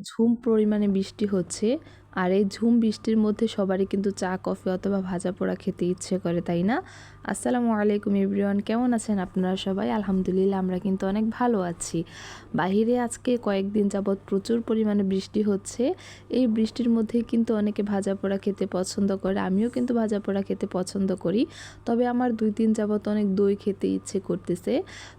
ঝুম পরিমাণে বৃষ্টি হচ্ছে। আর এই ঝুম বৃষ্টির মধ্যে সবারই কিন্তু চা কফি অথবা ভাজা পোড়া খেতে ইচ্ছে করে, তাই না? আসসালামু আলাইকুম এভরিওয়ান, কেমন আছেন আপনারা সবাই? আলহামদুলিল্লাহ আমরা কিন্তু অনেক ভালো আছি। বাহিরে আজকে কয়েকদিন যাবৎ প্রচুর পরিমাণে বৃষ্টি হচ্ছে। এই বৃষ্টির মধ্যেই কিন্তু অনেকে ভাজা পোড়া খেতে পছন্দ করে, আমিও কিন্তু ভাজা পোড়া খেতে পছন্দ করি। তবে আমার 2 দিন যাবৎ অনেক দই খেতে ইচ্ছে করতেছে।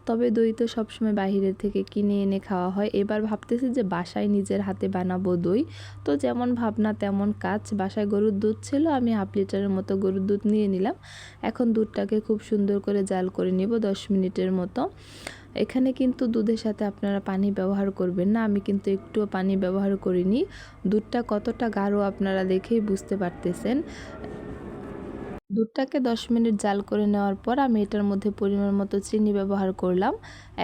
তবে দই তো সবসময় বাহিরের থেকে কিনে এনে খাওয়া হয়। এবার ভাবতেছি যে বাসায় নিজের হাতে বানাবো দই। তো যেমন ভাবনা তেমন কাজ। বাসায় গরুর দুধ ছিল, আমি হাফ লিটারের মতো গরুর দুধ নিয়ে নিলাম। এখন দুধটাকে খুব সুন্দর করে জাল করে নিব 10 মিনিটের মতো। এখানে কিন্তু দুধের সাথে আপনারা পানি ব্যবহার করবেন না, আমি কিন্তু একটুও পানি ব্যবহার করিনি। দুধটা কতটা গাঢ় আপনারা দেখেই বুঝতে পারতেছেন। দুধটাকে 10 মিনিট জাল করে নেওয়ার পর আমি এটার মধ্যে পরিমাণ মতো চিনি ব্যবহার করলাম।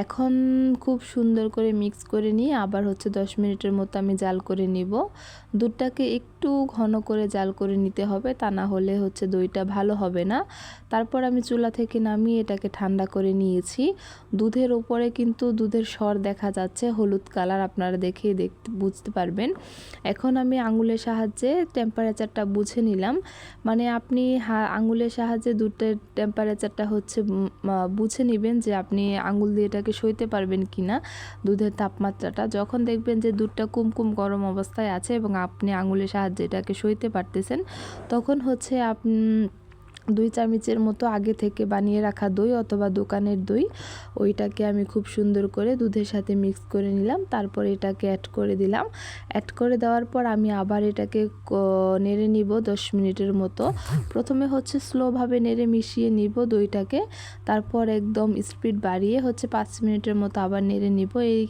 এখন খুব সুন্দর করে মিক্স করে নিয়ে আবার 10 মিনিটের মতো আমি জাল করে নিব। দুধটাকে একটু ঘন করে জাল করে নিতে হবে, তা না হলে দইটা ভালো হবে না। তারপর আমি চুলা থেকে নামিয়ে এটাকে ঠান্ডা করে নিয়েছি। দুধের উপরে কিন্তু দুধের স্বর দেখা যাচ্ছে, হলুদ কালার, আপনারা দেখেই বুঝতে পারবেন। এখন আমি আঙুলের সাহায্যে টেম্পারেচারটা বুঝে নিলাম। মানে আপনি আঙুলের সাহায্যে দুধের টেম্পারেচারটা বুঝে নেবেন যে আপনি আঙুল দিয়ে এটাকে সইতে পারবেন কিনা দুধের তাপমাত্রাটা। যখন দেখবেন যে দুধটা কুমকুম গরম অবস্থায় আছে এবং আপনি আঙুলের সাহায্যে এটাকে সইতে পারতেছেন, তখন আপনি 2 চামচের মতো আগে থেকে বানিয়ে রাখা দই অথবা দোকানের দই, ওইটাকে আমি খুব সুন্দর করে দুধের সাথে মিক্স করে নিলাম। তারপর এটাকে অ্যাড করে দিলাম। অ্যাড করে দেওয়ার পর আমি আবার এটাকে নেড়ে নিব 10 মিনিটের মতো। প্রথমে স্লোভাবে নেড়ে মিশিয়ে নিব দইটাকে, তারপর একদম স্পিড বাড়িয়ে 5 মিনিটের মতো আবার নেড়ে নিব। এই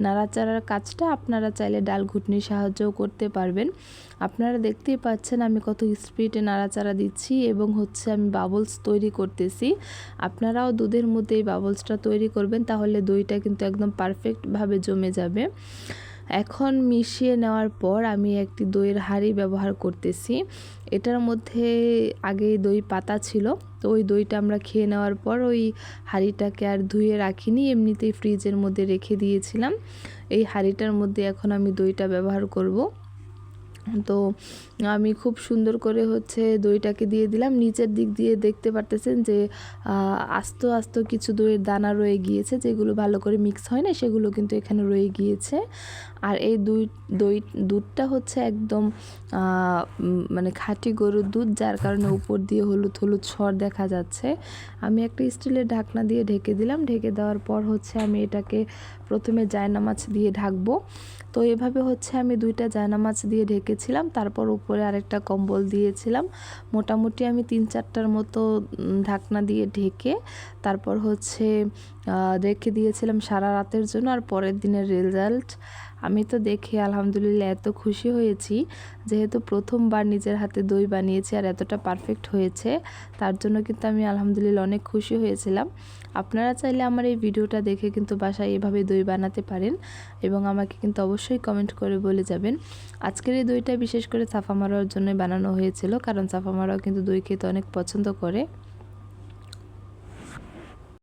নাড়াচাড়ার কাজটা আপনারা চাইলে ডাল ঘুটনির সাহায্যেও করতে পারবেন। আপনারা দেখতেই পাচ্ছেন আমি কত স্পিডে নাড়াচাড়া দিচ্ছি এবং আমি বাবলস তৈরি করতেছি। আপনারাও দুধের মধ্যে এই বাবলসটা তৈরি করবেন, তাহলে দইটা কিন্তু একদম পারফেক্টভাবে জমে যাবে। এখন মিশিয়ে নেওয়ার পর আমি একটি দইয়ের হাঁড়ি ব্যবহার করতেছি। এটার মধ্যে আগে দই পাতা ছিল, তো ওই দইটা আমরা খেয়ে নেওয়ার পর ওই হাঁড়িটাকে আর ধুয়ে রাখিনি, এমনিতেই ফ্রিজের মধ্যে রেখে দিয়েছিলাম। এই হাঁড়িটার মধ্যে এখন আমি দইটা ব্যবহার করব। তো আমি খুব সুন্দর করে দইটাকে দিয়ে দিলাম। নিচের দিক দিয়ে দেখতে পারতেছেন যে আস্ত আস্ত কিছু দইয়ের দানা রয়ে গিয়েছে, যেগুলো ভালো করে মিক্স হয় না, সেগুলো কিন্তু এখানে রয়ে গিয়েছে। আর এই দুধটা একদম মানে খাঁটি গরুর দুধ, যার কারণে উপর দিয়ে হলুদ হলুদ স্বর দেখা যাচ্ছে। আমি একটা স্টিলের ঢাকনা দিয়ে ঢেকে দিলাম। ঢেকে দেওয়ার পর আমি এটাকে প্রথমে জায়নামাজ দিয়ে ঢাকবো। তো এভাবে আমি 2টা জায়নামাজ দিয়ে ঢেকেছিলাম, তারপর উপরে আরেকটা কম্বল দিয়েছিলাম। মোটামুটি আমি 3-4টার মতো ঢাকনা দিয়ে ঢেকে তারপর রেখে দিয়েছিলাম সারা রাতের জন্য। আর পরের দিনের রেজাল্ট আমি তো দেখে আলহামদুলিল্লাহ এত খুশি হয়েছি, যেহেতু প্রথমবার নিজের হাতে দই বানিয়েছি আর এতটা পারফেক্ট হয়েছে, তার জন্য কিন্তু আমি আলহামদুলিল্লাহ অনেক খুশি হয়েছিলাম। আপনারা চাইলে আমার এই ভিডিওটা দেখে কিন্তু বাসায় এভাবে দই বানাতে পারেন এবং আমাকে কিন্তু অবশ্যই কমেন্ট করে বলে যাবেন। আজকের এই দইটা বিশেষ করে সাফা মারোয়ার জন্য বানানো হয়েছিল, কারণ সাফা মারোয়া কিন্তু দই খেতে অনেক পছন্দ করে।